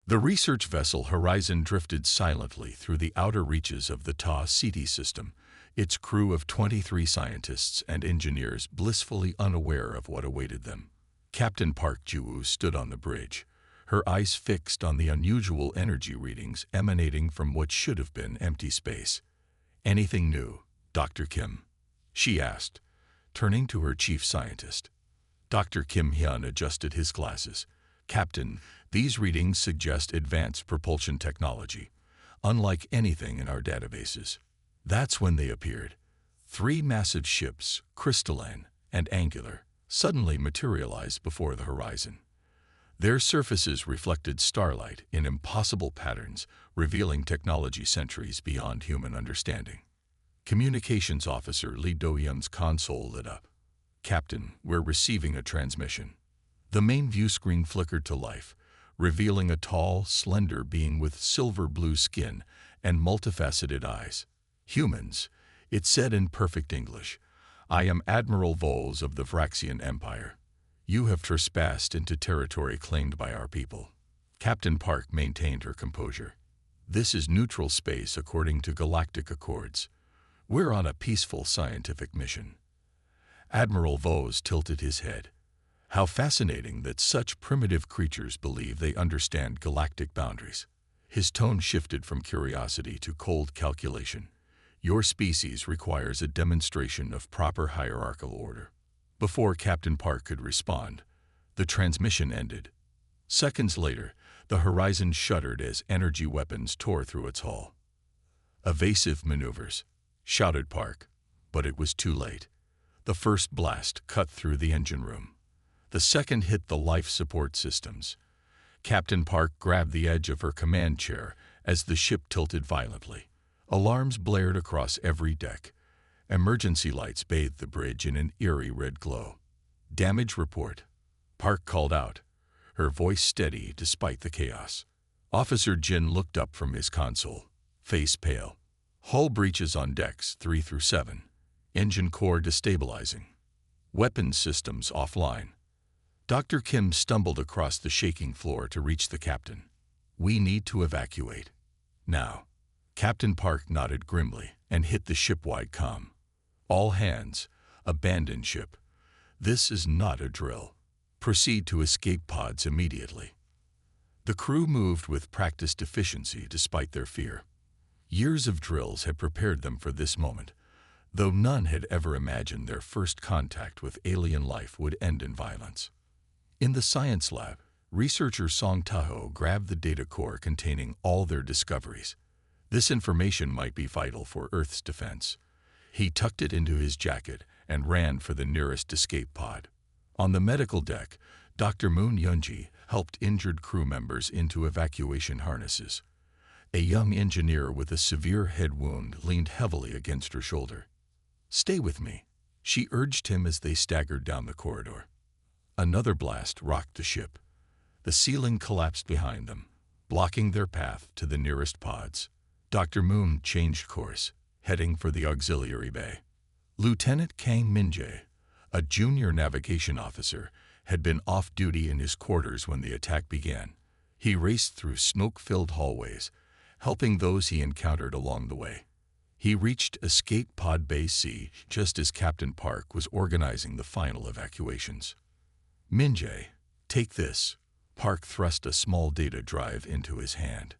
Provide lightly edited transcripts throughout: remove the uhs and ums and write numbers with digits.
The research vessel Horizon drifted silently through the outer reaches of the Ta-Ceti system, its crew of 23 scientists and engineers blissfully unaware of what awaited them. Captain Park Ju-woo stood on the bridge, her eyes fixed on the unusual energy readings emanating from what should have been empty space. "Anything new, Dr. Kim?" she asked, turning to her chief scientist. Dr. Kim Hyun adjusted his glasses. "Captain, these readings suggest advanced propulsion technology, unlike anything in our databases." That's when they appeared. 3 massive ships, crystalline and angular, suddenly materialized before the horizon. Their surfaces reflected starlight in impossible patterns, revealing technology centuries beyond human understanding. Communications Officer Lee Do-yeon's console lit up. "Captain, we're receiving a transmission." The main view screen flickered to life, revealing a tall, slender being with silver-blue skin and multifaceted eyes. "Humans," it said in perfect English. "I am Admiral Voles of the Vraxian Empire. You have trespassed into territory claimed by our people." Captain Park maintained her composure. "This is neutral space according to Galactic Accords. We're on a peaceful scientific mission." Admiral Voles tilted his head. How fascinating that such primitive creatures believe they understand galactic boundaries. His tone shifted from curiosity to cold calculation. "Your species requires a demonstration of proper hierarchical order." Before Captain Park could respond, the transmission ended. Seconds later, the horizon shuddered as energy weapons tore through its hull. "Evasive maneuvers," shouted Park, but it was too late. The first blast cut through the engine room. The second hit the life support systems. Captain Park grabbed the edge of her command chair as the ship tilted violently. Alarms blared across every deck. Emergency lights bathed the bridge in an eerie red glow. "Damage report," Park called out, her voice steady despite the chaos. Officer Jin looked up from his console, face pale. "Hull breaches on decks 3 through 7. Engine core destabilizing. Weapons systems offline." Dr. Kim stumbled across the shaking floor to reach the captain. "We need to evacuate. Now." Captain Park nodded grimly and hit the ship-wide comm. "All hands, abandon ship. This is not a drill. Proceed to escape pods immediately." The crew moved with practiced efficiency despite their fear. Years of drills had prepared them for this moment, though none had ever imagined their first contact with alien life would end in violence. In the science lab, researcher Song Taho grabbed the data core containing all their discoveries. This information might be vital for Earth's defense. He tucked it into his jacket and ran for the nearest escape pod. On the medical deck, Dr. Moon Yunji helped injured crew members into evacuation harnesses. A young engineer with a severe head wound leaned heavily against her shoulder. "Stay with me," she urged him as they staggered down the corridor. Another blast rocked the ship. The ceiling collapsed behind them, blocking their path to the nearest pods. Dr. Moon changed course, heading for the auxiliary bay. Lieutenant Kang Min-jae, a junior navigation officer, had been off duty in his quarters when the attack began. He raced through smoke-filled hallways, helping those he encountered along the way. He reached Escape Pod Bay C just as Captain Park was organizing the final evacuations. "Min-jae, take this." Park thrust a small data drive into his hand.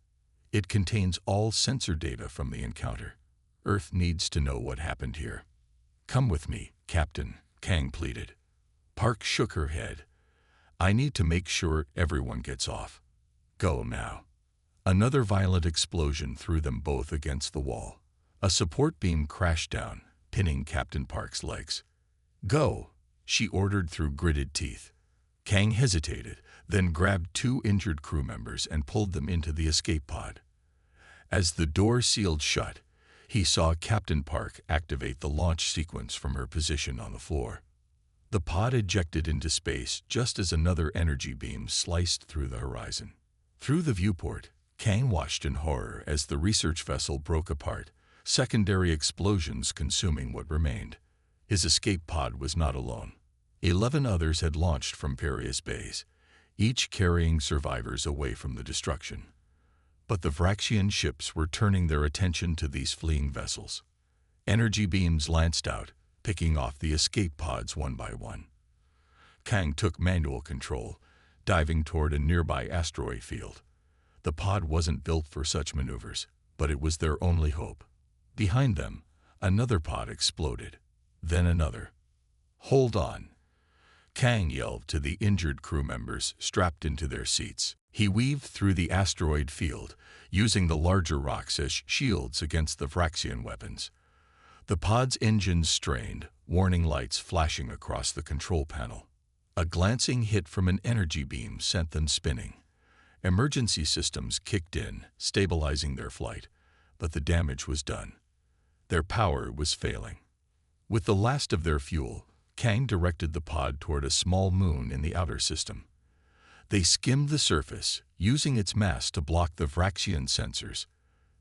"It contains all sensor data from the encounter. Earth needs to know what happened here." "Come with me, Captain," Kang pleaded. Park shook her head. "I need to make sure everyone gets off. Go now." Another violent explosion threw them both against the wall. A support beam crashed down, pinning Captain Park's legs. "Go," she ordered through gritted teeth. Kang hesitated, then grabbed 2 injured crew members and pulled them into the escape pod. As the door sealed shut, he saw Captain Park activate the launch sequence from her position on the floor. The pod ejected into space just as another energy beam sliced through the horizon. Through the viewport, Kang watched in horror as the research vessel broke apart, secondary explosions consuming what remained. His escape pod was not alone. 11 others had launched from various bays, each carrying survivors away from the destruction. But the Vraxian ships were turning their attention to these fleeing vessels. Energy beams lanced out, picking off the escape pods one by one. Kang took manual control, diving toward a nearby asteroid field. The pod wasn't built for such maneuvers, but it was their only hope. Behind them, another pod exploded, then another. "Hold on!" Kang yelled to the injured crew members strapped into their seats. He weaved through the asteroid field, using the larger rocks as shields against the Vraxian weapons. The pod's engines strained, warning lights flashing across the control panel. A glancing hit from an energy beam sent them spinning. Emergency systems kicked in, stabilizing their flight, but the damage was done. Their power was failing. With the last of their fuel, Kang directed the pod toward a small moon in the outer system. They skimmed the surface, using its mass to block the Vraxian sensors.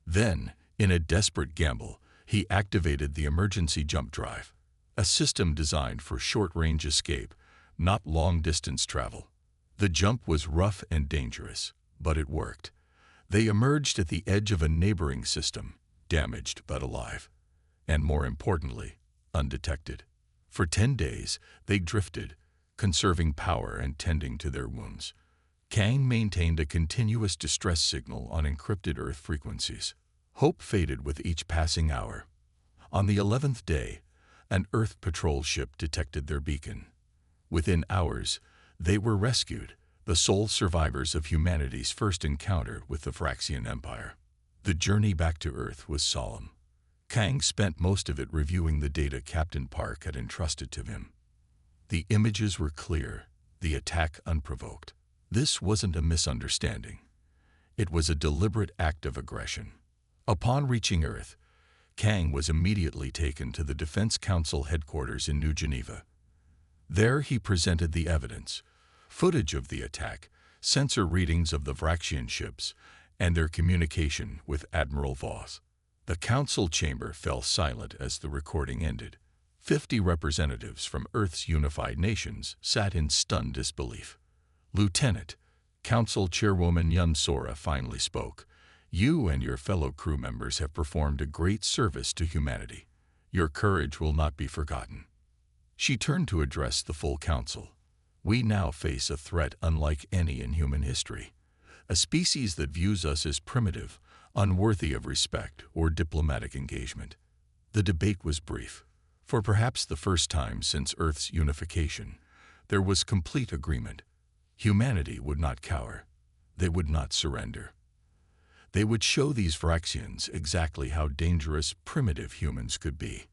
Then, in a desperate gamble, he activated the emergency jump drive, a system designed for short-range escape, not long-distance travel. The jump was rough and dangerous, but it worked. They emerged at the edge of a neighboring system, damaged but alive, and more importantly, undetected. For 10 days, they drifted, conserving power and tending to their wounds. Kang maintained a continuous distress signal on encrypted Earth frequencies. Hope faded with each passing hour. On the 11th day, an Earth patrol ship detected their beacon. Within hours, they were rescued, the sole survivors of humanity's first encounter with the Vraxian Empire. The journey back to Earth was solemn. Kang spent most of it reviewing the data Captain Park had entrusted to him. The images were clear, the attack unprovoked. This wasn't a misunderstanding. It was a deliberate act of aggression. Upon reaching Earth, Kang was immediately taken to the Defense Council headquarters in New Geneva. There he presented the evidence, footage of the attack, sensor readings of the Vraxian ships, and their communication with Admiral Voss. The council chamber fell silent as the recording ended. 50 representatives from Earth's unified nations sat in stunned disbelief. Lieutenant, Council Chairwoman Yun Sora finally spoke. "You and your fellow crew members have performed a great service to humanity. Your courage will not be forgotten." She turned to address the full council. "We now face a threat unlike any in human history. A species that views us as primitive, unworthy of respect or diplomatic engagement." The debate was brief. For perhaps the first time since Earth's unification, there was complete agreement. Humanity would not cower. They would not surrender. They would show these Vraxians exactly how dangerous primitive humans could be.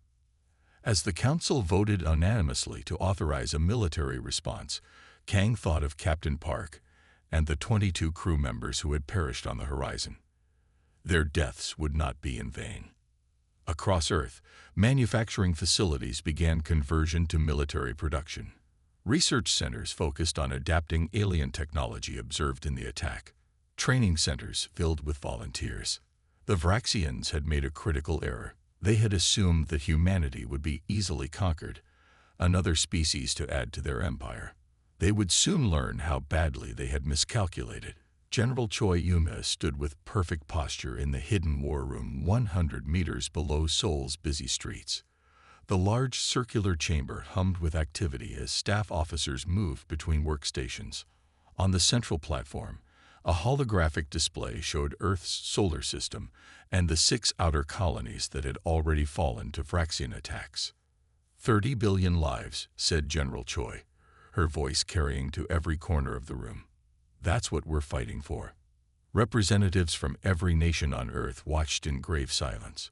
As the council voted unanimously to authorize a military response, Kang thought of Captain Park and the 22 crew members who had perished on the horizon. Their deaths would not be in vain. Across Earth, manufacturing facilities began conversion to military production. Research centers focused on adapting alien technology observed in the attack. Training centers filled with volunteers. The Vraxians had made a critical error. They had assumed that humanity would be easily conquered, another species to add to their empire. They would soon learn how badly they had miscalculated. General Choi Yuma stood with perfect posture in the hidden war room 100 meters below Seoul's busy streets. The large circular chamber hummed with activity as staff officers moved between workstations. On the central platform, a holographic display showed Earth's solar system and the 6 outer colonies that had already fallen to Vraxian attacks. 30 billion lives, said General Choi, her voice carrying to every corner of the room. That's what we're fighting for. Representatives from every nation on Earth watched in grave silence.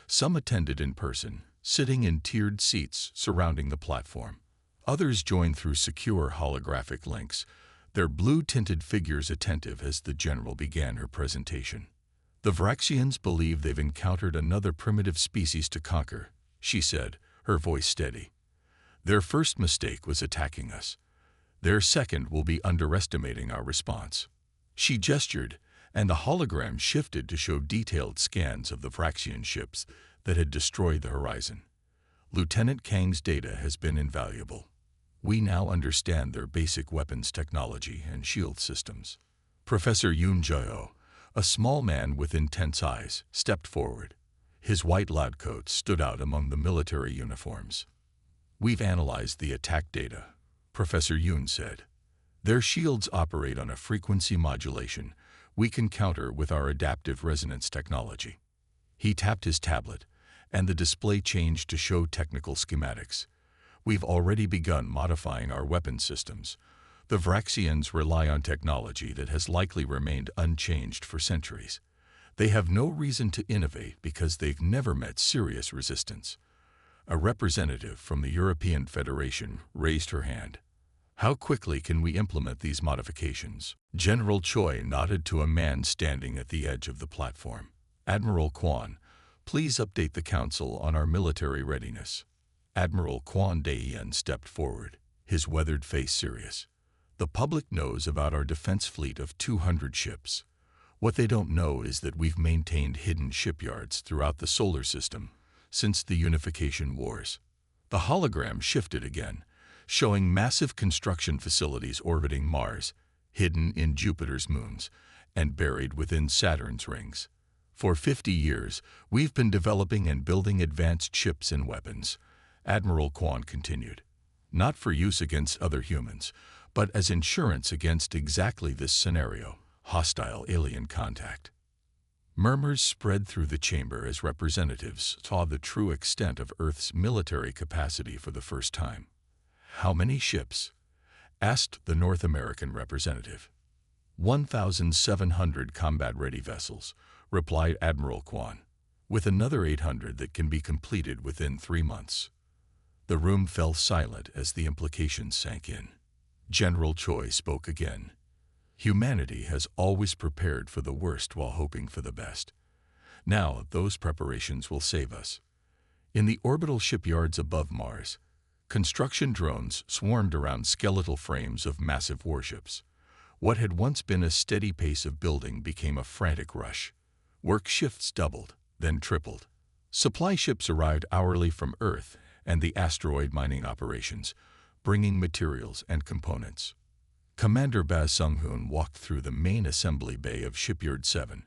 Some attended in person, sitting in tiered seats surrounding the platform. Others joined through secure holographic links, their blue-tinted figures attentive as the general began her presentation. "The Vraxians believe they've encountered another primitive species to conquer," she said, her voice steady. "Their first mistake was attacking us. Their second will be underestimating our response." She gestured, and the hologram shifted to show detailed scans of the Vraxian ships that had destroyed the horizon. "Lieutenant Kang's data has been invaluable. We now understand their basic weapons technology and shield systems. Professor Yoon Jae-ho, a small man with intense eyes, stepped forward. His white lab coat stood out among the military uniforms. We've analyzed the attack data, Professor Yoon said. Their shields operate on a frequency modulation we can counter with our adaptive resonance technology. He tapped his tablet, and the display changed to show technical schematics. We've already begun modifying our weapon systems. The Vraxians rely on technology that has likely remained unchanged for centuries. They have no reason to innovate because they've never met serious resistance. A representative from the European Federation raised her hand. How quickly can we implement these modifications? General Choi nodded to a man standing at the edge of the platform. Admiral Kwan, please update the Council on our military readiness. Admiral Kwan Daeyan stepped forward, his weathered face serious. The public knows about our defense fleet of 200 ships. What they don't know is that we've maintained hidden shipyards throughout the solar system since the Unification Wars. The hologram shifted again, showing massive construction facilities orbiting Mars, hidden in Jupiter's moons, and buried within Saturn's rings. For 50 years, we've been developing and building advanced ships and weapons, Admiral Kwan continued. Not for use against other humans, but as insurance against exactly this scenario, hostile alien contact. Murmurs spread through the chamber as representatives saw the true extent of Earth's military capacity for the first time. How many ships? Asked the North American representative. 1,700 combat-ready vessels, replied Admiral Kwan, with another 800 that can be completed within 3 months. The room fell silent as the implications sank in. General Choi spoke again. Humanity has always prepared for the worst while hoping for the best. Now those preparations will save us. In the orbital shipyards above Mars, construction drones swarmed around skeletal frames of massive warships. What had once been a steady pace of building became a frantic rush. Work shifts doubled, then tripled. Supply ships arrived hourly from Earth and the asteroid mining operations, bringing materials and components. Commander Ba Sung-hoon walked through the main assembly bay of Shipyard 7,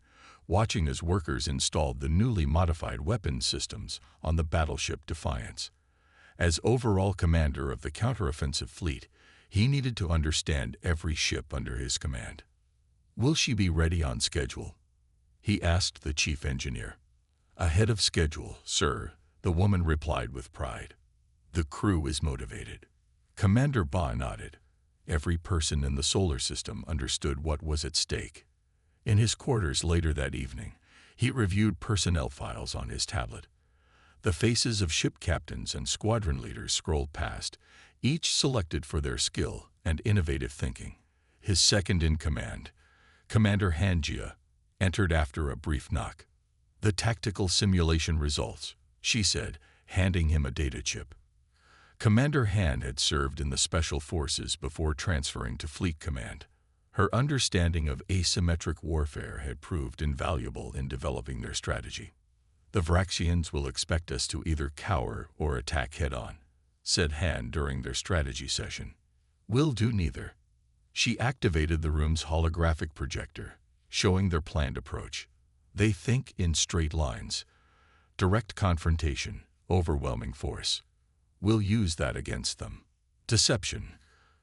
watching as workers installed the newly modified weapons systems on the battleship Defiance. As overall commander of the counteroffensive fleet, he needed to understand every ship under his command. Will she be ready on schedule? He asked the chief engineer. Ahead of schedule, sir, the woman replied with pride. The crew is motivated. Commander Ba nodded. Every person in the solar system understood what was at stake. In his quarters later that evening, he reviewed personnel files on his tablet. The faces of ship captains and squadron leaders scrolled past, each selected for their skill and innovative thinking. His second-in-command, Commander Han Jia, entered after a brief knock. The tactical simulation results, she said, handing him a data chip. Commander Han had served in the Special Forces before transferring to Fleet Command. Her understanding of asymmetric warfare had proved invaluable in developing their strategy. The Vraxians will expect us to either cower or attack head-on, said Han during their strategy session. We'll do neither. She activated the room's holographic projector, showing their planned approach. They think in straight lines. Direct confrontation, overwhelming force. We'll use that against them. Deception.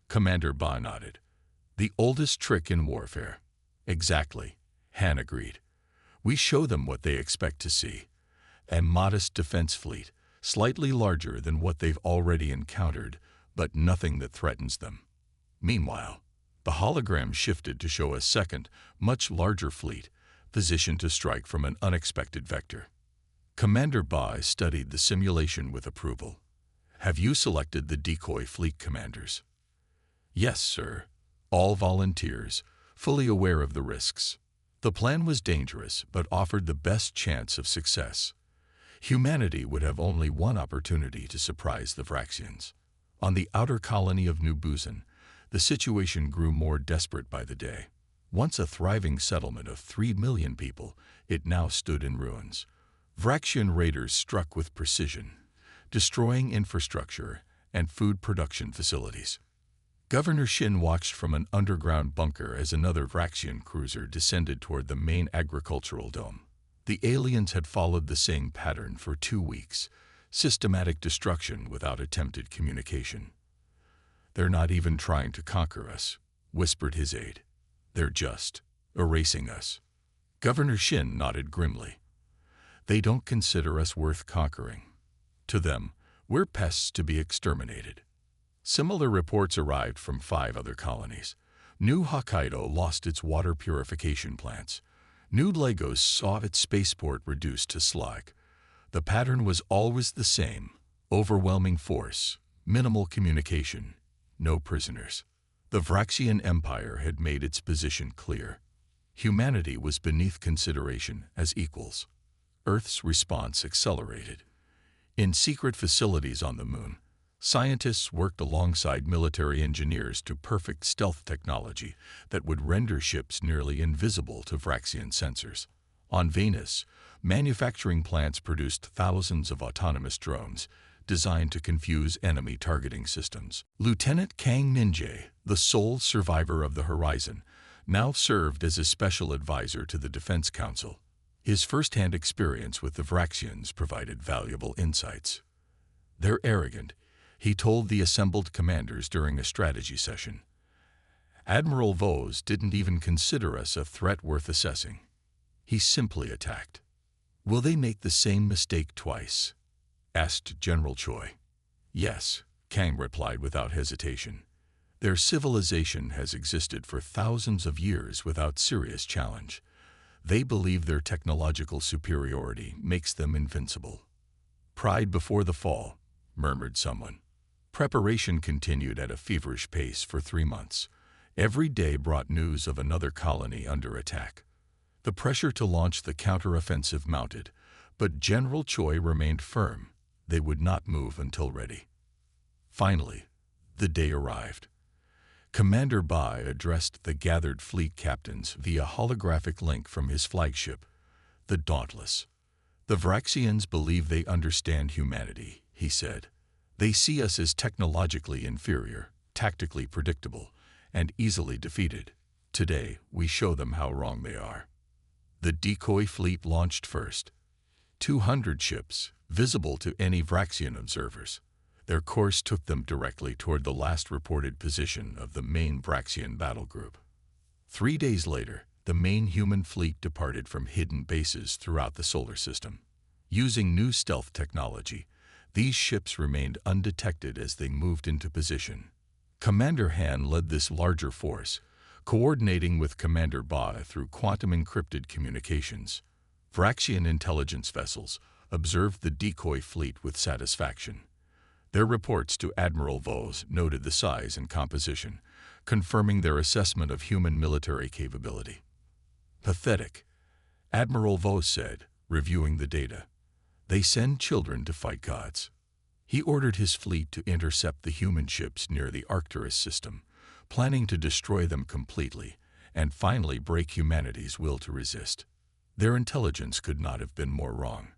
Commander Ba nodded. The oldest trick in warfare. Exactly, Han agreed. We show them what they expect to see. A modest defense fleet, slightly larger than what they've already encountered, but nothing that threatens them. Meanwhile, the hologram shifted to show a second, much larger fleet, positioned to strike from an unexpected vector. Commander Ba studied the simulation with approval. Have you selected the decoy fleet commanders? Yes, sir. All volunteers, fully aware of the risks. The plan was dangerous, but offered the best chance of success. Humanity would have only one opportunity to surprise the Vraxians. On the outer colony of New Busan, the situation grew more desperate by the day. Once a thriving settlement of 3 million people, it now stood in ruins. Vraxian raiders struck with precision, destroying infrastructure and food production facilities. Governor Shin watched from an underground bunker as another Vraxian cruiser descended toward the main agricultural dome. The aliens had followed the same pattern for 2 weeks, systematic destruction without attempted communication. "They're not even trying to conquer us," whispered his aide. "They're just erasing us." Governor Shin nodded grimly. "They don't consider us worth conquering. To them, we're pests to be exterminated." Similar reports arrived from 5 other colonies. New Hokkaido lost its water purification plants. New Lagos saw its spaceport reduced to slag. The pattern was always the same: overwhelming force, minimal communication, no prisoners. The Vraxian Empire had made its position clear. Humanity was beneath consideration as equals. Earth's response accelerated. In secret facilities on the moon, scientists worked alongside military engineers to perfect stealth technology that would render ships nearly invisible to Vraxian sensors. On Venus, manufacturing plants produced thousands of autonomous drones designed to confuse enemy targeting systems. Lieutenant Kang Minjae, the sole survivor of the Horizon, now served as a special advisor to the Defense Council. His first-hand experience with the Vraxians provided valuable insights. "They're arrogant," he told the assembled commanders during a strategy session. "Admiral Vos didn't even consider us a threat worth assessing. He simply attacked." "Will they make the same mistake twice?" asked General Choi. "Yes," Kang replied without hesitation. "Their civilization has existed for thousands of years without serious challenge. They believe their technological superiority makes them invincible." "Pride before the fall," murmured someone. Preparation continued at a feverish pace for 3 months. Every day brought news of another colony under attack. The pressure to launch the counteroffensive mounted, but General Choi remained firm. They would not move until ready. Finally, the day arrived. Commander Bai addressed the gathered fleet captains via holographic link from his flagship, the Dauntless. "The Vraxians believe they understand humanity," he said. "They see us as technologically inferior, tactically predictable, and easily defeated. Today, we show them how wrong they are." The decoy fleet launched first. 200 ships, visible to any Vraxian observers. Their course took them directly toward the last reported position of the main Vraxian battle group. 3 days later, the main human fleet departed from hidden bases throughout the solar system. Using new stealth technology, these ships remained undetected as they moved into position. Commander Han led this larger force, coordinating with Commander Ba through quantum-encrypted communications. Vraxian intelligence vessels observed the decoy fleet with satisfaction. Their reports to Admiral Vos noted the size and composition, confirming their assessment of human military capability. "Pathetic," Admiral Vos said, reviewing the data. "They send children to fight gods." He ordered his fleet to intercept the human ships near the Arcturus system, planning to destroy them completely and finally break humanity's will to resist. Their intelligence could not have been more wrong.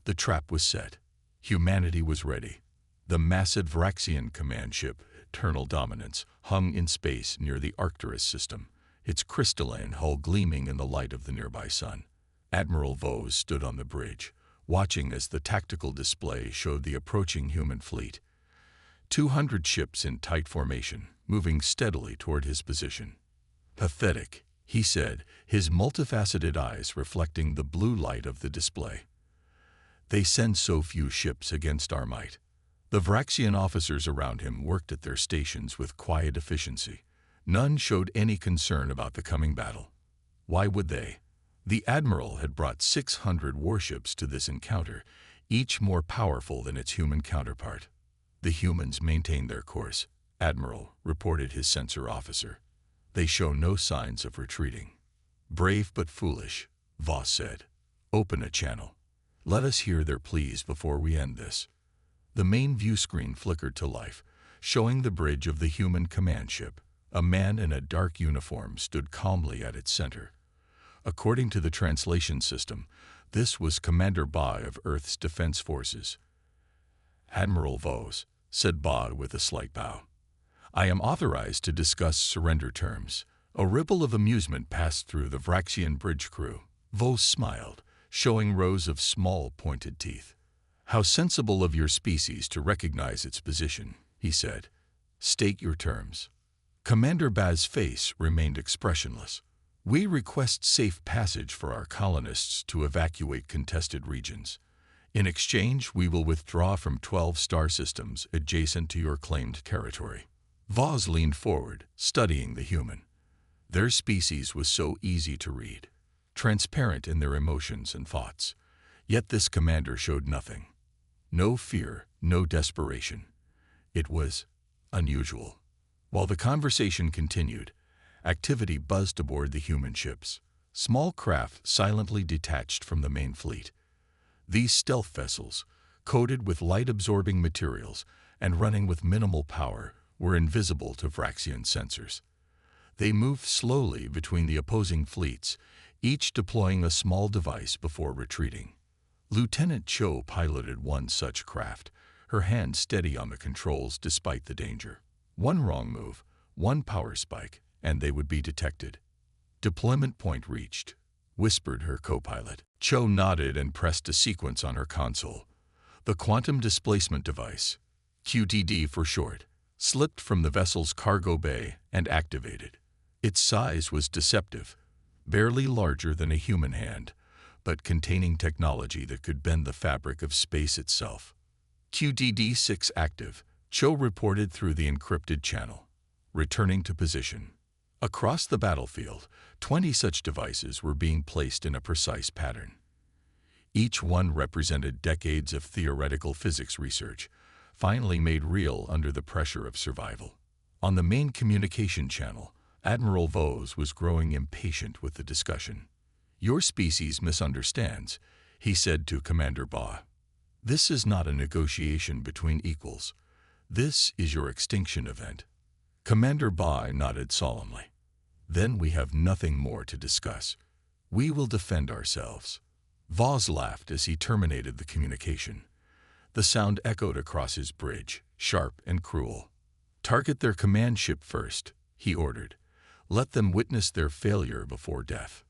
The trap was set. Humanity was ready. The massive Vraxian command ship, Eternal Dominance, hung in space near the Arcturus system, its crystalline hull gleaming in the light of the nearby sun. Admiral Vos stood on the bridge, watching as the tactical display showed the approaching human fleet. 200 ships in tight formation, moving steadily toward his position. "Pathetic," he said, his multifaceted eyes reflecting the blue light of the display. "They send so few ships against our might." The Vraxian officers around him worked at their stations with quiet efficiency. None showed any concern about the coming battle. Why would they? The Admiral had brought 600 warships to this encounter, each more powerful than its human counterpart. "The humans maintain their course," Admiral reported his sensor officer. "They show no signs of retreating." "Brave but foolish," Voss said. "Open a channel. Let us hear their pleas before we end this." The main view screen flickered to life, showing the bridge of the human command ship. A man in a dark uniform stood calmly at its center. According to the translation system, this was Commander Ba of Earth's Defense Forces. "Admiral Vos, said Bod with a slight bow. "I am authorized to discuss surrender terms." A ripple of amusement passed through the Vraxian bridge crew. Vos smiled, showing rows of small, pointed teeth. "How sensible of your species to recognize its position," he said. "State your terms." Commander Baz's face remained expressionless. "We request safe passage for our colonists to evacuate contested regions. In exchange, we will withdraw from 12 star systems adjacent to your claimed territory." Vos leaned forward, studying the human. Their species was so easy to read, transparent in their emotions and thoughts. Yet this commander showed nothing. No fear, no desperation. It was unusual. While the conversation continued, activity buzzed aboard the human ships. Small craft silently detached from the main fleet. These stealth vessels, coated with light-absorbing materials and running with minimal power, were invisible to Vraxian sensors. They moved slowly between the opposing fleets, each deploying a small device before retreating. Lieutenant Cho piloted one such craft, her hand steady on the controls despite the danger. One wrong move, one power spike, and they would be detected. "Deployment point reached," whispered her co-pilot. Cho nodded and pressed a sequence on her console. The quantum displacement device, QTD for short, slipped from the vessel's cargo bay and activated. Its size was deceptive, barely larger than a human hand, but containing technology that could bend the fabric of space itself. QTD-6 active, Cho reported through the encrypted channel, returning to position. Across the battlefield, 20 such devices were being placed in a precise pattern. Each one represented decades of theoretical physics research, finally made real under the pressure of survival. On the main communication channel, Admiral Vos was growing impatient with the discussion. "Your species misunderstands," he said to Commander Ba. "This is not a negotiation between equals. This is your extinction event." Commander Ba nodded solemnly. "Then we have nothing more to discuss. We will defend ourselves." Vos laughed as he terminated the communication. The sound echoed across his bridge, sharp and cruel. "Target their command ship first," he ordered. "Let them witness their failure before death."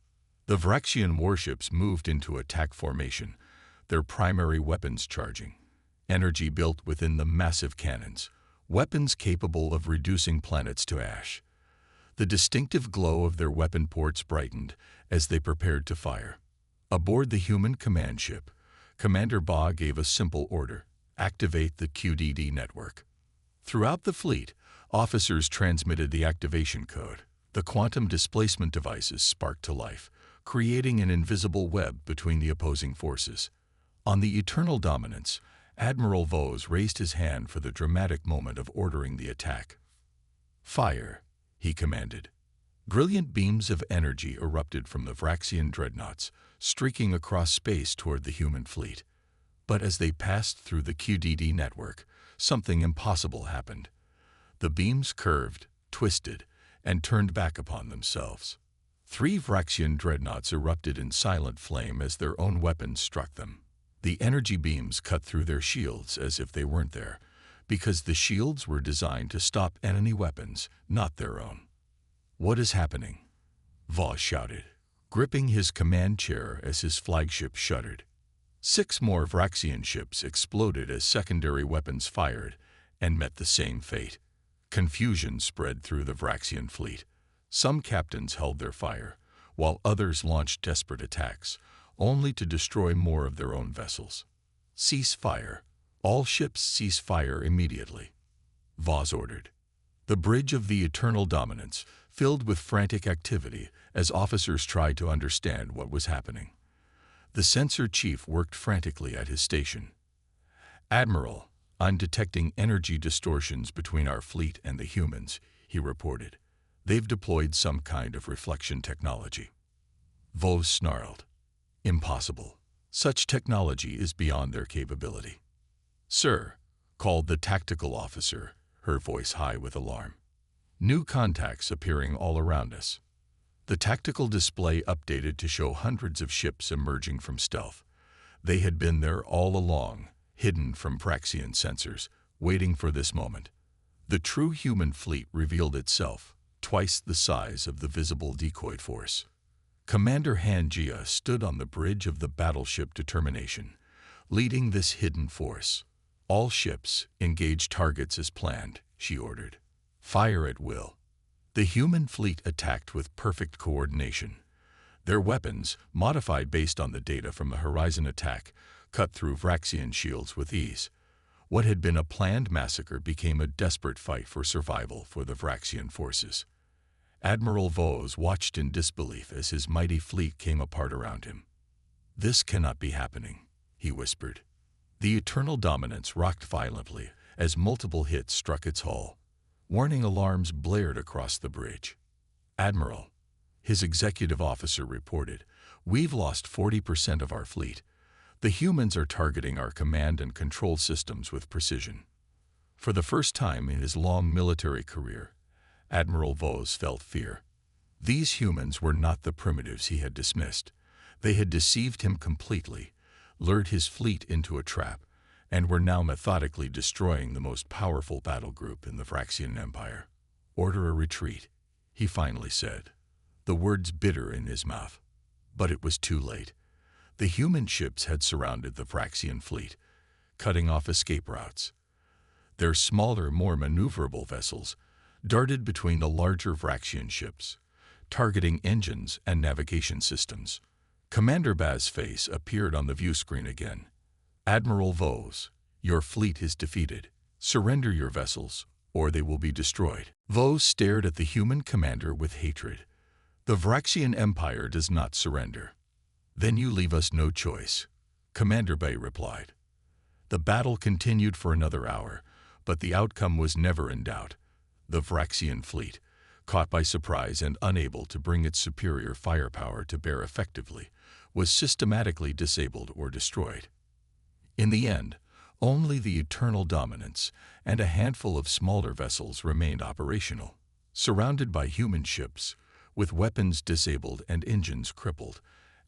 The Vraxian warships moved into attack formation, their primary weapons charging. Energy built within the massive cannons, weapons capable of reducing planets to ash. The distinctive glow of their weapon ports brightened as they prepared to fire. Aboard the human command ship, Commander Ba gave a simple order: activate the QDD network. Throughout the fleet, officers transmitted the activation code. The quantum displacement devices sparked to life, creating an invisible web between the opposing forces. On the Eternal Dominance, Admiral Vos raised his hand for the dramatic moment of ordering the attack. "Fire," he commanded. Brilliant beams of energy erupted from the Vraxian dreadnoughts, streaking across space toward the human fleet. But as they passed through the QDD network, something impossible happened. The beams curved, twisted, and turned back upon themselves. 3 Vraxian dreadnoughts erupted in silent flame as their own weapons struck them. The energy beams cut through their shields as if they weren't there, because the shields were designed to stop enemy weapons, not their own. "What is happening?" Vos shouted, gripping his command chair as his flagship shuddered. 6 more Vraxian ships exploded as secondary weapons fired and met the same fate. Confusion spread through the Vraxian fleet. Some captains held their fire, while others launched desperate attacks, only to destroy more of their own vessels. "Cease fire. All ships cease fire immediately," Vos ordered. The bridge of the Eternal Dominance filled with frantic activity as officers tried to understand what was happening. The sensor chief worked frantically at his station. "Admiral, I'm detecting energy distortions between our fleet and the humans," he reported. "They've deployed some kind of reflection technology." Vos snarled. "Impossible. Such technology is beyond their capability." "Sir," called the tactical officer, her voice high with alarm. "New contacts appearing all around us." The tactical display updated to show hundreds of ships emerging from stealth. They had been there all along, hidden from Praxian sensors, waiting for this moment. The true human fleet revealed itself, twice the size of the visible decoy force. Commander Han Jia stood on the bridge of the battleship Determination, leading this hidden force. All ships engage targets as planned, she ordered. Fire at will. The human fleet attacked with perfect coordination. Their weapons, modified based on the data from the Horizon attack, cut through Vraxian shields with ease. What had been a planned massacre became a desperate fight for survival for the Vraxian forces. Admiral Vos watched in disbelief as his mighty fleet came apart around him. "This cannot be happening," he whispered. The Eternal Dominance rocked violently as multiple hits struck its hull. Warning alarms blared across the bridge. "Admiral," his executive officer reported, "we've lost 40% of our fleet. The humans are targeting our command and control systems with precision." For the first time in his long military career, Admiral Vos felt fear. These humans were not the primitives he had dismissed. They had deceived him completely, lured his fleet into a trap, and were now methodically destroying the most powerful battle group in the Vraxian Empire. "Order a retreat," he finally said, the words bitter in his mouth. But it was too late. The human ships had surrounded the Vraxian fleet, cutting off escape routes. Their smaller, more maneuverable vessels darted between the larger Vraxian ships, targeting engines and navigation systems. Commander Baz's face appeared on the view screen again. "Admiral Vos, your fleet is defeated. Surrender your vessels, or they will be destroyed." Vos stared at the human commander with hatred. "The Vraxian Empire does not surrender." "Then you leave us no choice," Commander Bay replied. The battle continued for another hour, but the outcome was never in doubt. The Vraxian fleet, caught by surprise and unable to bring its superior firepower to bear effectively, was systematically disabled or destroyed. In the end, only the Eternal Dominance and a handful of smaller vessels remained operational. Surrounded by human ships, with weapons disabled and engines crippled,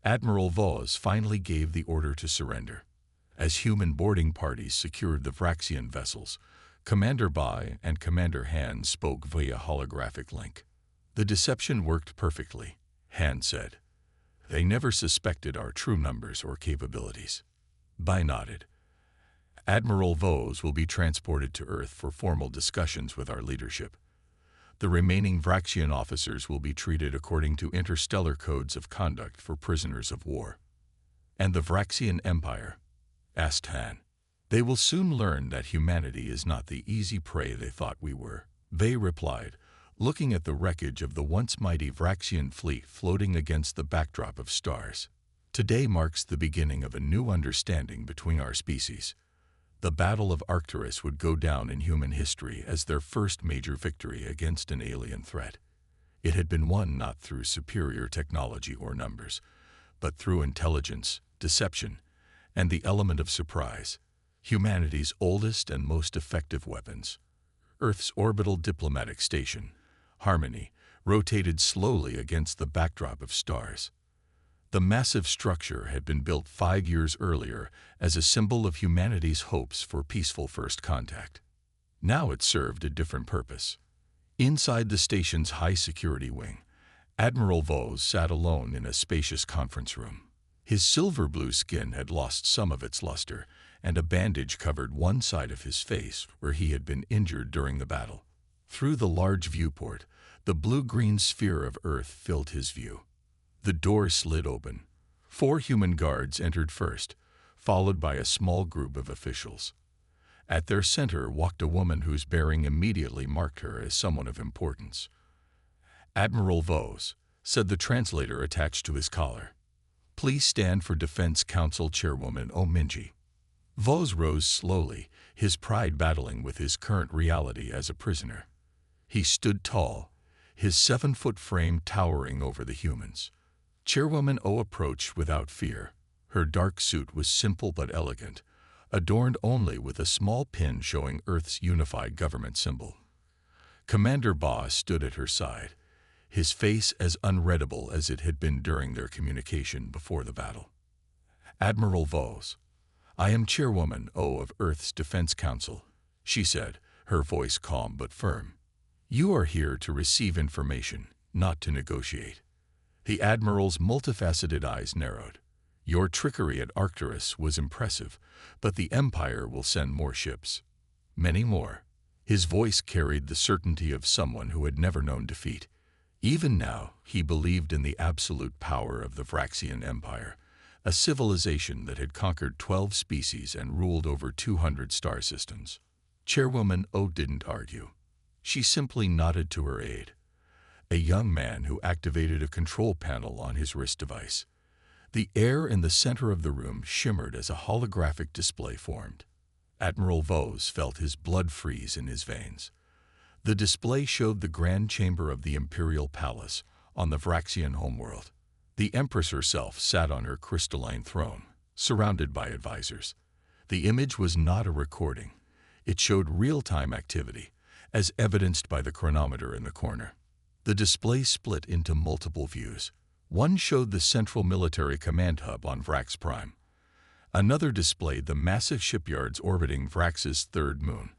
Admiral Vos finally gave the order to surrender. As human boarding parties secured the Vraxian vessels, Commander Bai and Commander Han spoke via holographic link. "The deception worked perfectly," Han said. "They never suspected our true numbers or capabilities." Bai nodded. "Admiral Vos will be transported to Earth for formal discussions with our leadership. The remaining Vraxian officers will be treated according to interstellar codes of conduct for prisoners of war." "And the Vraxian Empire?" asked Han. "They will soon learn that humanity is not the easy prey they thought we were," Vei replied, looking at the wreckage of the once mighty Vraxian fleet floating against the backdrop of stars. "Today marks the beginning of a new understanding between our species. The Battle of Arcturus would go down in human history as their first major victory against an alien threat. It had been won not through superior technology or numbers, but through intelligence, deception, and the element of surprise, humanity's oldest and most effective weapons. Earth's orbital diplomatic station, Harmony, rotated slowly against the backdrop of stars. The massive structure had been built 5 years earlier as a symbol of humanity's hopes for peaceful first contact. Now it served a different purpose. Inside the station's high-security wing, Admiral Vos sat alone in a spacious conference room. His silver-blue skin had lost some of its luster, and a bandage covered one side of his face where he had been injured during the battle. Through the large viewport, the blue-green sphere of Earth filled his view. The door slid open. 4 human guards entered first, followed by a small group of officials. At their center walked a woman whose bearing immediately marked her as someone of importance. "Admiral Vos," said the translator attached to his collar. "Please stand for Defense Council Chairwoman Minji." Vos rose slowly, his pride battling with his current reality as a prisoner. He stood tall, his 7-foot frame towering over the humans. Chairwoman O approached without fear. Her dark suit was simple but elegant, adorned only with a small pin showing Earth's unified government symbol. Commander Ba stood at her side, his face as unreadable as it had been during their communication before the battle. "Admiral Vos, I am Chairwoman O of Earth's Defense Council," she said, her voice calm but firm. "You are here to receive information, not to negotiate." The Admiral's multifaceted eyes narrowed. "Your trickery at Arcturus was impressive, but the Empire will send more ships. Many more." His voice carried the certainty of someone who had never known defeat. Even now, he believed in the absolute power of the Vraxian Empire, a civilization that had conquered 12 species and ruled over 200 star systems. Chairwoman O didn't argue. She simply nodded to her aide, a young man who activated a control panel on his wrist device. The air in the center of the room shimmered as a holographic display formed. Admiral Vos felt his blood freeze in his veins. The display showed the grand chamber of the Imperial Palace on the Vraxian homeworld. The Empress herself sat on her crystalline throne, surrounded by advisors. The image was not a recording. It showed real-time activity, as evidenced by the chronometer in the corner. The display split into multiple views. One showed the central military command hub on Vrax Prime. Another displayed the massive shipyards orbiting Vrax's third moon.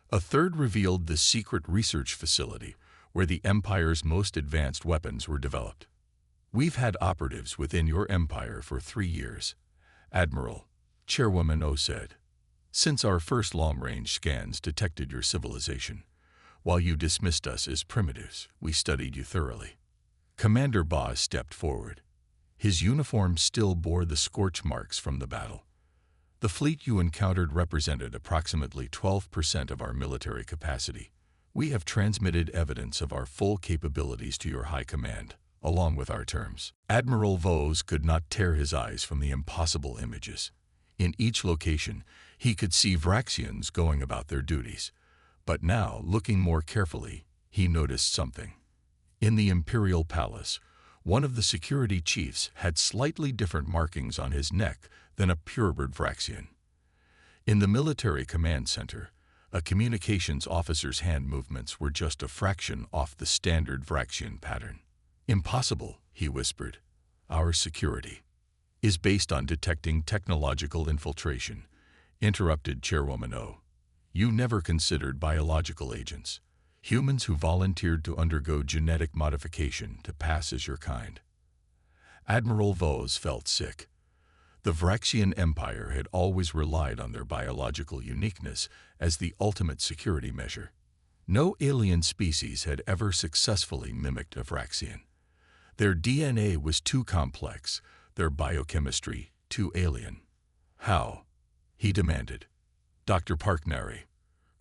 A third revealed the secret research facility where the Empire's most advanced weapons were developed. "We've had operatives within your empire for 3 years," Admiral, Chairwoman O said, "since our first long-range scans detected your civilization. While you dismissed us as primitives, we studied you thoroughly." Commander Boz stepped forward. His uniform still bore the scorch marks from the battle. "The fleet you encountered represented approximately 12% of our military capacity. We have transmitted evidence of our full capabilities to your high command, along with our terms." Admiral Vos could not tear his eyes from the impossible images. In each location, he could see Vraxians going about their duties. But now, looking more carefully, he noticed something. In the Imperial Palace, one of the security chiefs had slightly different markings on his neck than a purebred Vraxian. In the military command center, a communications officer's hand movements were just a fraction off the standard Vraxian pattern. "Impossible," he whispered. "Our security is based on detecting technological infiltration," interrupted Chairwoman O. "You never considered biological agents, humans who volunteered to undergo genetic modification to pass as your kind." Admiral Vos felt sick. The Vraxian Empire had always relied on their biological uniqueness as the ultimate security measure. No alien species had ever successfully mimicked a Vraxian. Their DNA was too complex, their biochemistry too alien. "How?" he demanded. Dr. Parknari,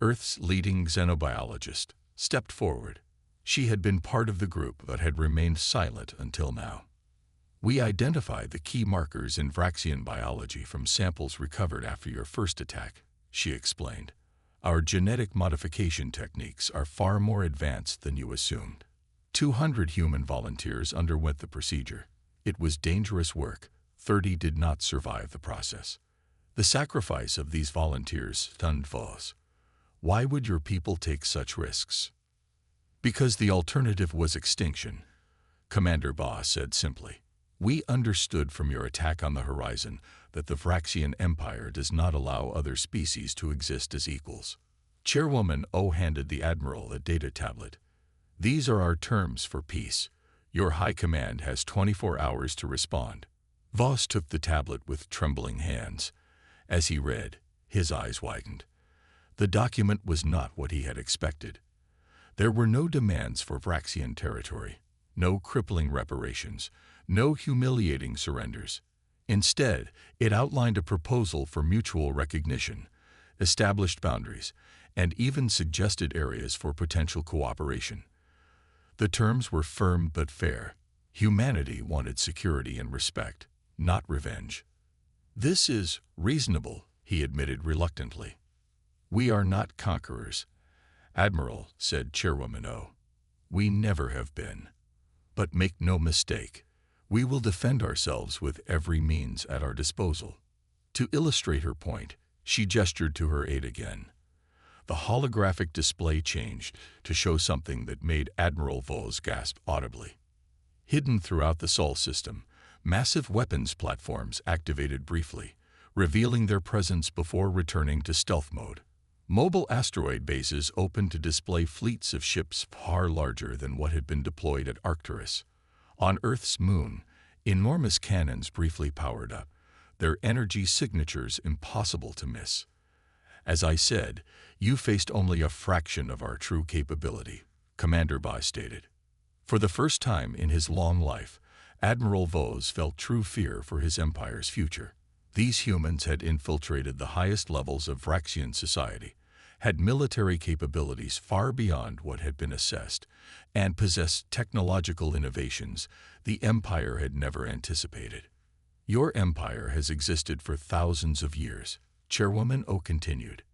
Earth's leading xenobiologist, stepped forward. She had been part of the group but had remained silent until now. "We identified the key markers in Vraxian biology from samples recovered after your first attack," she explained. "Our genetic modification techniques are far more advanced than you assumed." 200 human volunteers underwent the procedure. It was dangerous work. 30 did not survive the process. The sacrifice of these volunteers stunned Vos. "Why would your people take such risks?" "Because the alternative was extinction," Commander Boss said simply. "We understood from your attack on the horizon that the Vraxian Empire does not allow other species to exist as equals." Chairwoman O handed the Admiral a data tablet. "These are our terms for peace. Your High Command has 24 hours to respond." Vos took the tablet with trembling hands. As he read, his eyes widened. The document was not what he had expected. There were no demands for Vraxian territory, no crippling reparations, no humiliating surrenders. Instead, it outlined a proposal for mutual recognition, established boundaries, and even suggested areas for potential cooperation. The terms were firm but fair. Humanity wanted security and respect, not revenge. "This is reasonable," he admitted reluctantly. "We are not conquerors," Admiral, said Chairwoman O. "We never have been. But make no mistake, we will defend ourselves with every means at our disposal." To illustrate her point, she gestured to her aide again. The holographic display changed to show something that made Admiral Vos gasp audibly. Hidden throughout the Sol system, massive weapons platforms activated briefly, revealing their presence before returning to stealth mode. Mobile asteroid bases opened to display fleets of ships far larger than what had been deployed at Arcturus. On Earth's moon, enormous cannons briefly powered up, their energy signatures impossible to miss. As I said, you faced only a fraction of our true capability, Commander Bai stated. For the first time in his long life, Admiral Vos felt true fear for his empire's future. These humans had infiltrated the highest levels of Vraxian society, had military capabilities far beyond what had been assessed, and possessed technological innovations the Empire had never anticipated. Your empire has existed for thousands of years, Chairwoman O continued.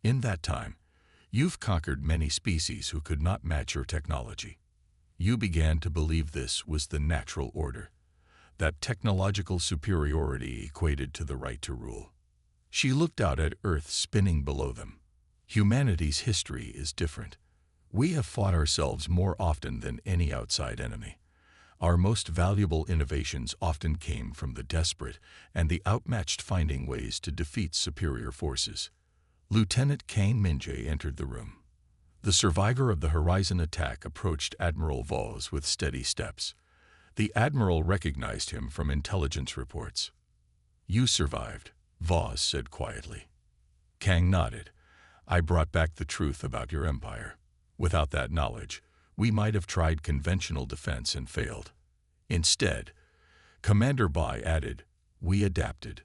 In that time, you've conquered many species who could not match your technology. You began to believe this was the natural order, that technological superiority equated to the right to rule. She looked out at Earth spinning below them. Humanity's history is different. We have fought ourselves more often than any outside enemy. Our most valuable innovations often came from the desperate and the outmatched finding ways to defeat superior forces. Lieutenant Kang Minjae entered the room. The survivor of the Horizon attack approached Admiral Vos with steady steps. The Admiral recognized him from intelligence reports. You survived, Vos said quietly. Kang nodded. I brought back the truth about your empire. Without that knowledge, we might have tried conventional defense and failed. Instead, Commander Bai added, we adapted.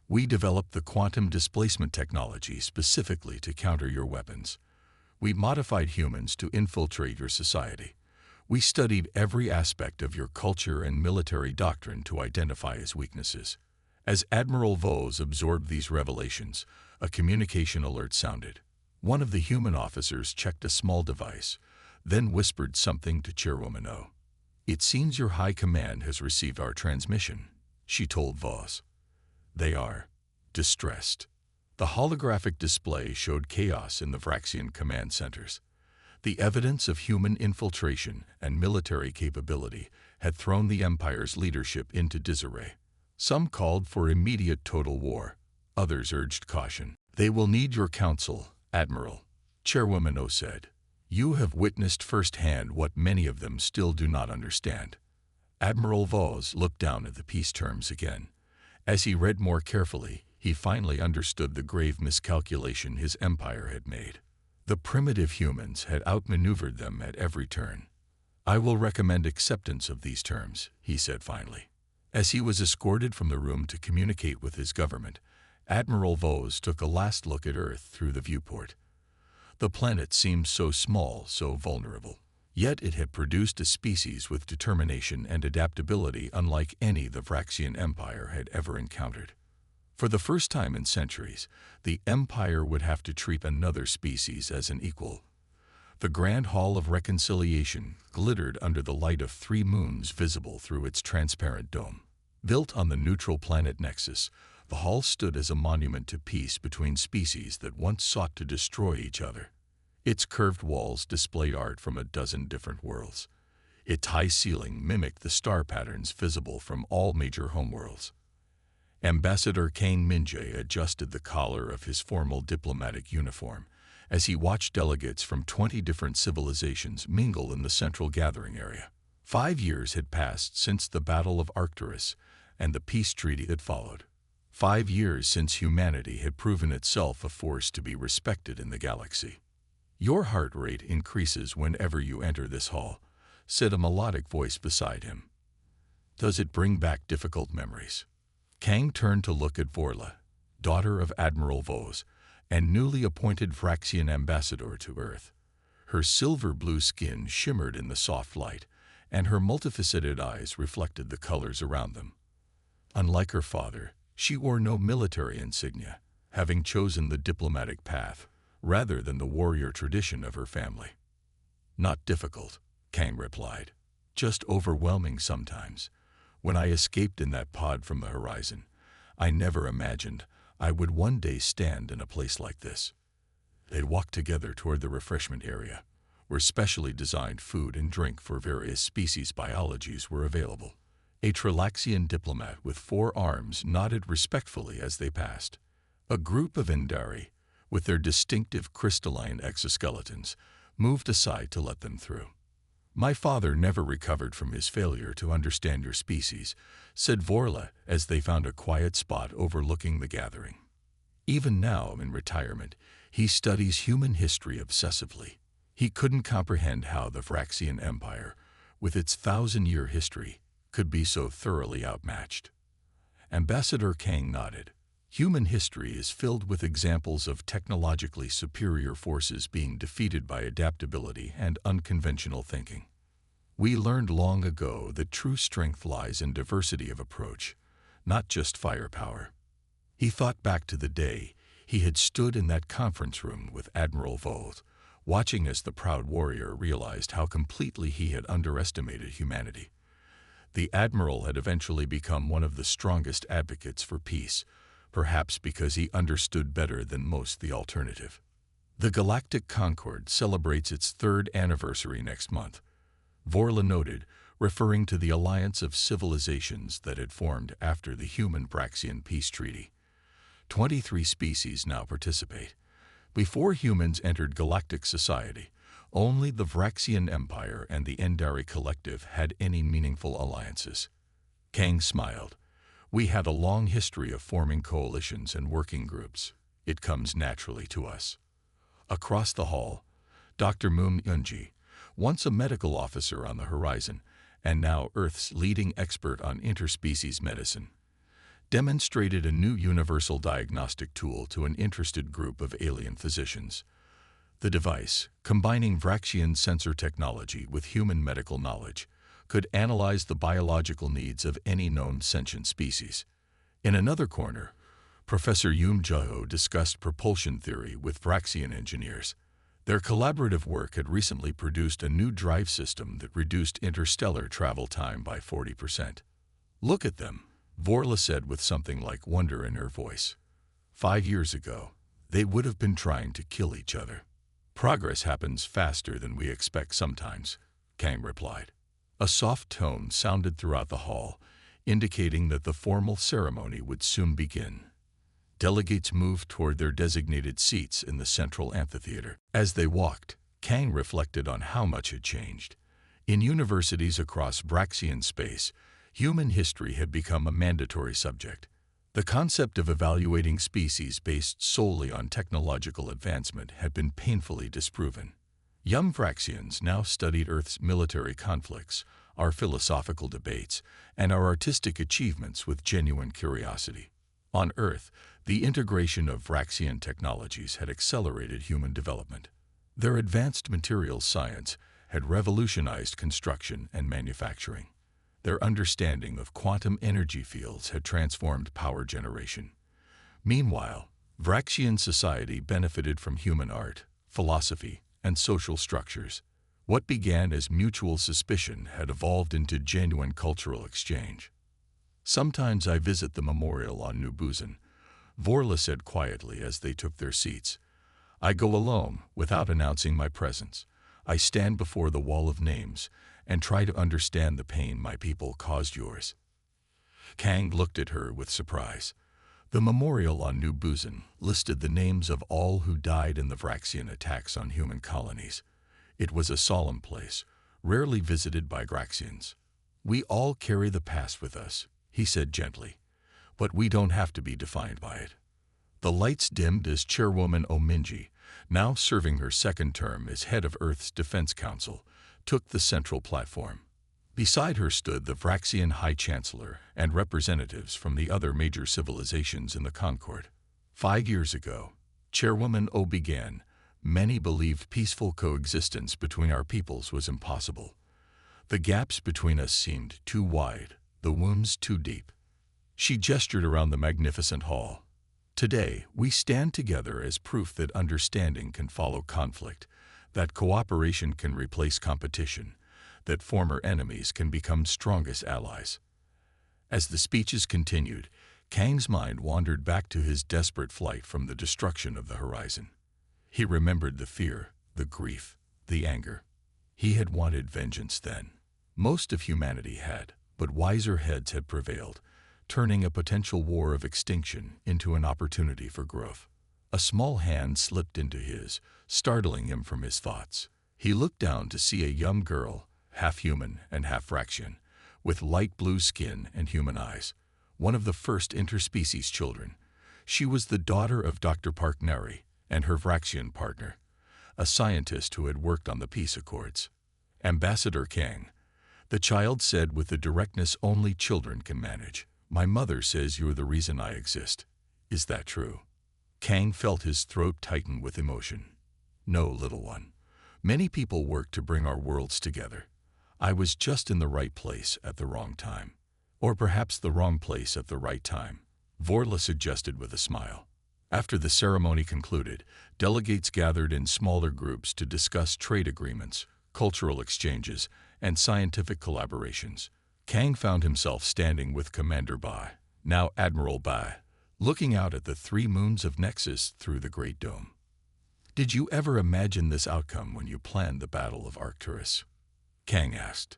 We developed the quantum displacement technology specifically to counter your weapons. We modified humans to infiltrate your society. We studied every aspect of your culture and military doctrine to identify its weaknesses. As Admiral Vos absorbed these revelations, a communication alert sounded. One of the human officers checked a small device, then whispered something to Chairwoman O. It seems your high command has received our transmission, she told Vos. They are distressed. The holographic display showed chaos in the Vraxian command centers. The evidence of human infiltration and military capability had thrown the Empire's leadership into disarray. Some called for immediate total war. Others urged caution. They will need your counsel, Admiral, Chairwoman O said. You have witnessed firsthand what many of them still do not understand. Admiral Vos looked down at the peace terms again. As he read more carefully, he finally understood the grave miscalculation his empire had made. The primitive humans had outmaneuvered them at every turn. I will recommend acceptance of these terms, he said finally. As he was escorted from the room to communicate with his government, Admiral Vos took a last look at Earth through the viewport. The planet seemed so small, so vulnerable. Yet it had produced a species with determination and adaptability unlike any the Vraxian Empire had ever encountered. For the first time in centuries, the Empire would have to treat another species as an equal. The Grand Hall of Reconciliation glittered under the light of 3 moons visible through its transparent dome. Built on the neutral planet Nexus, the hall stood as a monument to peace between species that once sought to destroy each other. Its curved walls displayed art from a dozen different worlds. Its high ceiling mimicked the star patterns visible from all major homeworlds. Ambassador Kang Minjae adjusted the collar of his formal diplomatic uniform as he watched delegates from 20 different civilizations mingle in the central gathering area. 5 years had passed since the Battle of Arcturus and the peace treaty that followed. 5 years since humanity had proven itself a force to be respected in the galaxy. Your heart rate increases whenever you enter this hall, said a melodic voice beside him. Does it bring back difficult memories? Kang turned to look at Vorla, daughter of Admiral Vos, and newly appointed Vraxian ambassador to Earth. Her silver-blue skin shimmered in the soft light, and her multifaceted eyes reflected the colors around them. Unlike her father, she wore no military insignia, having chosen the diplomatic path rather than the warrior tradition of her family. Not difficult, Kang replied. Just overwhelming sometimes. When I escaped in that pod from the horizon, I never imagined I would one day stand in a place like this. They walked together toward the refreshment area, where specially designed food and drink for various species biologies were available. A Trilaxian diplomat with 4 arms nodded respectfully as they passed. A group of Indari, with their distinctive crystalline exoskeletons, moved aside to let them through. "My father never recovered from his failure to understand your species," said Vorla as they found a quiet spot overlooking the gathering. "Even now, in retirement, he studies human history obsessively. He couldn't comprehend how the Vraxian Empire, with its 1,000-year history, could be so thoroughly outmatched." Ambassador Kang nodded. "Human history is filled with examples of technologically superior forces being defeated by adaptability and unconventional thinking. We learned long ago that true strength lies in diversity of approach, not just firepower." He thought back to the day he had stood in that conference room with Admiral Vold, watching as the proud warrior realized how completely he had underestimated humanity. The Admiral had eventually become one of the strongest advocates for peace, perhaps because he understood better than most the alternative. "The Galactic Concord celebrates its 3rd anniversary next month," Vorla noted, referring to the alliance of civilizations that had formed after the Human-Braxian Peace Treaty. 23 species now participate. Before humans entered galactic society, only the Vraxian Empire and the Endari Collective had any meaningful alliances. Kang smiled. "We had a long history of forming coalitions and working groups. It comes naturally to us." Across the hall, Dr. Moon Yunji, once a medical officer on the horizon, and now Earth's leading expert on interspecies medicine, demonstrated a new universal diagnostic tool to an interested group of alien physicians. The device, combining Vraxian sensor technology with human medical knowledge, could analyze the biological needs of any known sentient species. In another corner, Professor Yoon Jae-ho discussed propulsion theory with Vraxian engineers. Their collaborative work had recently produced a new drive system that reduced interstellar travel time by 40%. "Look at them," Vorla said with something like wonder in her voice. 5 years ago, they would have been trying to kill each other." "Progress happens faster than we expect sometimes," Kang replied. A soft tone sounded throughout the hall, indicating that the formal ceremony would soon begin. Delegates moved toward their designated seats in the central amphitheater. As they walked, Kang reflected on how much had changed. In universities across Vraxian space, human history had become a mandatory subject. The concept of evaluating species based solely on technological advancement had been painfully disproven. Young Vraxians now studied Earth's military conflicts, our philosophical debates, and our artistic achievements with genuine curiosity. On Earth, the integration of Vraxian technologies had accelerated human development. Their advanced materials science had revolutionized construction and manufacturing. Their understanding of quantum energy fields had transformed power generation. Meanwhile, Vraxian society benefited from human art, philosophy, and social structures. What began as mutual suspicion had evolved into genuine cultural exchange. "Sometimes I visit the memorial on New Buzan," Vorla said quietly as they took their seats. "I go alone, without announcing my presence. I stand before the wall of names and try to understand the pain my people caused yours." Kang looked at her with surprise. The memorial on New Buzan listed the names of all who died in the Vraxian attacks on human colonies. It was a solemn place, rarely visited by Vraxians. "We all carry the past with us," he said gently, "but we don't have to be defined by it." The lights dimmed as Chairwoman Ominji, now serving her 2nd term as head of Earth's Defense Council, took the central platform. Beside her stood the Vraxian High Chancellor and representatives from the other major civilizations in the Concord. 5 years ago, Chairwoman O began, "Many believed peaceful coexistence between our peoples was impossible. The gaps between us seemed too wide, the wounds too deep." She gestured around the magnificent hall. "Today, we stand together as proof that understanding can follow conflict, that cooperation can replace competition, that former enemies can become strongest allies." As the speeches continued, Kang's mind wandered back to his desperate flight from the destruction of the horizon. He remembered the fear, the grief, the anger. He had wanted vengeance then. Most of humanity had, but wiser heads had prevailed, turning a potential war of extinction into an opportunity for growth. A small hand slipped into his, startling him from his thoughts. He looked down to see a young girl, half human and half Vraxian, with light blue skin and human eyes, one of the first interspecies children. She was the daughter of Dr. Parkneri and her Vraxian partner, a scientist who had worked on the peace accords. Ambassador Kang, the child said with the directness only children can manage. My mother says you're the reason I exist. Is that true? Kang felt his throat tighten with emotion. No, little one. Many people work to bring our worlds together. I was just in the right place at the wrong time. Or perhaps the wrong place at the right time, Vorla suggested with a smile. After the ceremony concluded, delegates gathered in smaller groups to discuss trade agreements, cultural exchanges, and scientific collaborations. Kang found himself standing with Commander Bai, now Admiral Bai, looking out at the 3 moons of Nexus through the Great Dome. Did you ever imagine this outcome when you planned the Battle of Arcturus? Kang asked.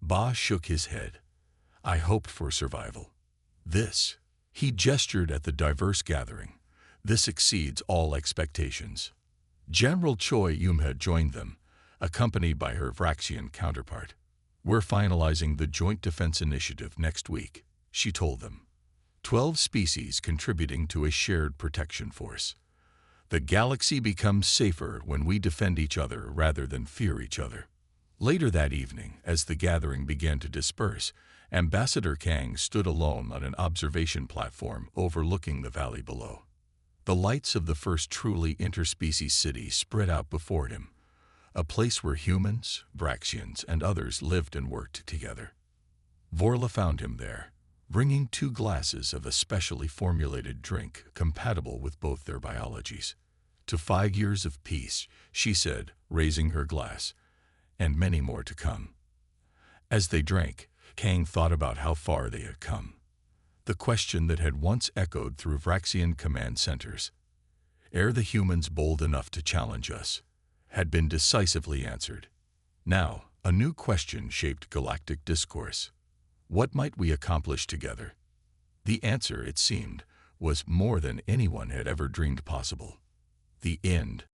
Ba shook his head. I hoped for survival. This, he gestured at the diverse gathering, this exceeds all expectations. General Choi Yumha joined them, accompanied by her Vraxian counterpart. We're finalizing the Joint Defense Initiative next week, she told them. 12 species contributing to a shared protection force. The galaxy becomes safer when we defend each other rather than fear each other. Later that evening, as the gathering began to disperse, Ambassador Kang stood alone on an observation platform overlooking the valley below. The lights of the first truly interspecies city spread out before him, a place where humans, Vraxians, and others lived and worked together. Vorla found him there, bringing 2 glasses of a specially formulated drink compatible with both their biologies. To 5 years of peace, she said, raising her glass, and many more to come. As they drank, Kang thought about how far they had come. The question that had once echoed through Vraxian command centers, ere the humans bold enough to challenge us, had been decisively answered. Now, a new question shaped galactic discourse. What might we accomplish together? The answer, it seemed, was more than anyone had ever dreamed possible. The end.